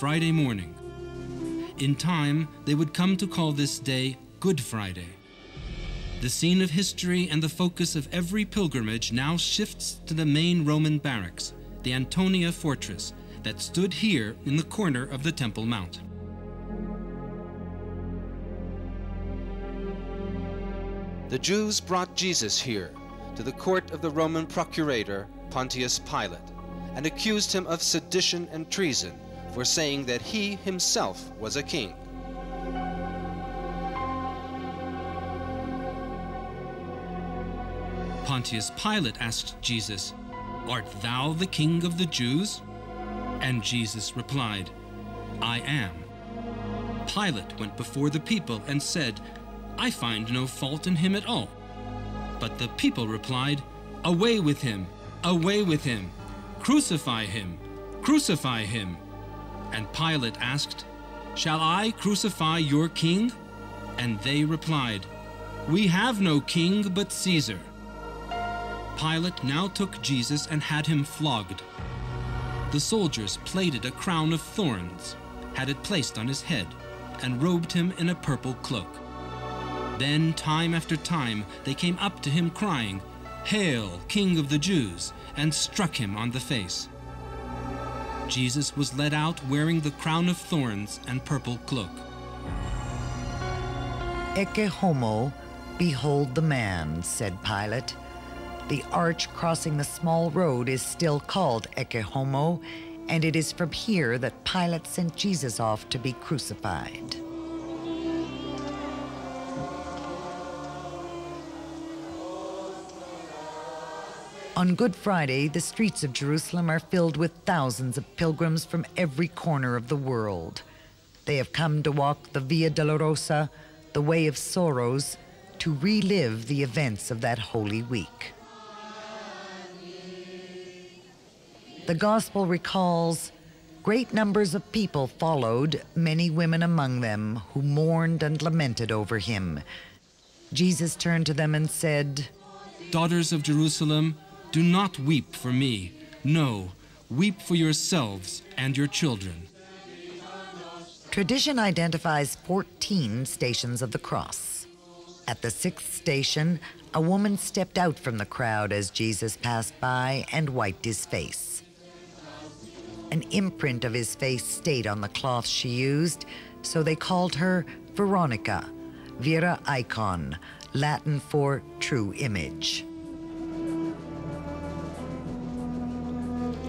Friday morning. In time, they would come to call this day Good Friday. The scene of history and the focus of every pilgrimage now shifts to the main Roman barracks, the Antonia fortress, that stood here in the corner of the Temple Mount. The Jews brought Jesus here to the court of the Roman procurator Pontius Pilate and accused him of sedition and treason for saying that he himself was a king. Pontius Pilate asked Jesus, "Art thou the king of the Jews?" And Jesus replied, "I am." Pilate went before the people and said, "I find no fault in him at all." But the people replied, "Away with him! Away with him! Crucify him! Crucify him!" And Pilate asked, "Shall I crucify your king?" And they replied, "We have no king but Caesar." Pilate now took Jesus and had him flogged. The soldiers plaited a crown of thorns, had it placed on his head, and robed him in a purple cloak. Then, time after time, they came up to him crying, "Hail, King of the Jews," and struck him on the face. Jesus was led out wearing the crown of thorns and purple cloak. "Ecce homo, behold the man," said Pilate. The arch crossing the small road is still called Ecce homo, and it is from here that Pilate sent Jesus off to be crucified. On Good Friday, the streets of Jerusalem are filled with thousands of pilgrims from every corner of the world. They have come to walk the Via Dolorosa, the Way of Sorrows, to relive the events of that Holy Week. The Gospel recalls, great numbers of people followed, many women among them, who mourned and lamented over him. Jesus turned to them and said, "Daughters of Jerusalem, do not weep for me. No, weep for yourselves and your children." Tradition identifies 14 stations of the cross. At the 6th station, a woman stepped out from the crowd as Jesus passed by and wiped his face. An imprint of his face stayed on the cloth she used, so they called her Veronica, Vera Icon, Latin for true image.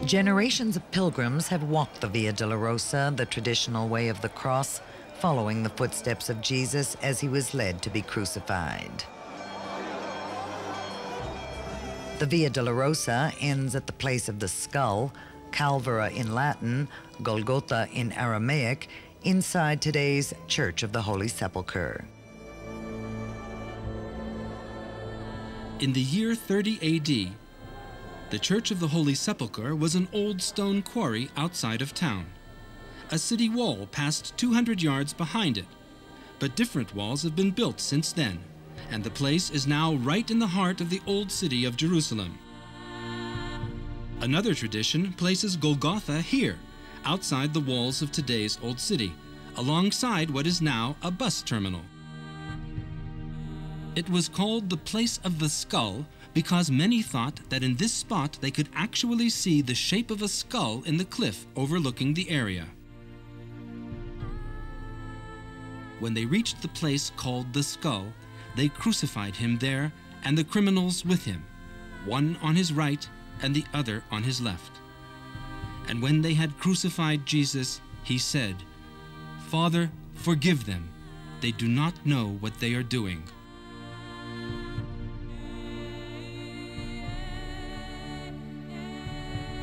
Generations of pilgrims have walked the Via Dolorosa, the traditional way of the cross, following the footsteps of Jesus as he was led to be crucified. The Via Dolorosa ends at the place of the skull, Calvara in Latin, Golgotha in Aramaic, inside today's Church of the Holy Sepulchre. In the year 30 AD, the Church of the Holy Sepulchre was an old stone quarry outside of town. A city wall passed 200 yards behind it, but different walls have been built since then, and the place is now right in the heart of the old city of Jerusalem. Another tradition places Golgotha here, outside the walls of today's old city, alongside what is now a bus terminal. It was called the Place of the Skull because many thought that in this spot they could actually see the shape of a skull in the cliff overlooking the area. When they reached the place called the Skull, they crucified him there and the criminals with him, one on his right and the other on his left. And when they had crucified Jesus, he said, "Father, forgive them. They do not know what they are doing."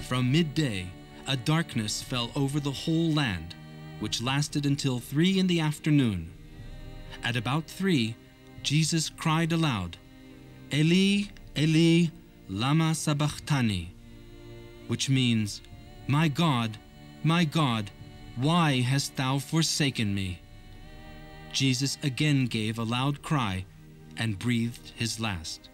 From midday, a darkness fell over the whole land, which lasted until 3 in the afternoon. At about 3, Jesus cried aloud, "Eli, Eli, lama sabachthani," which means, my God, why hast thou forsaken me?" Jesus again gave a loud cry and breathed his last.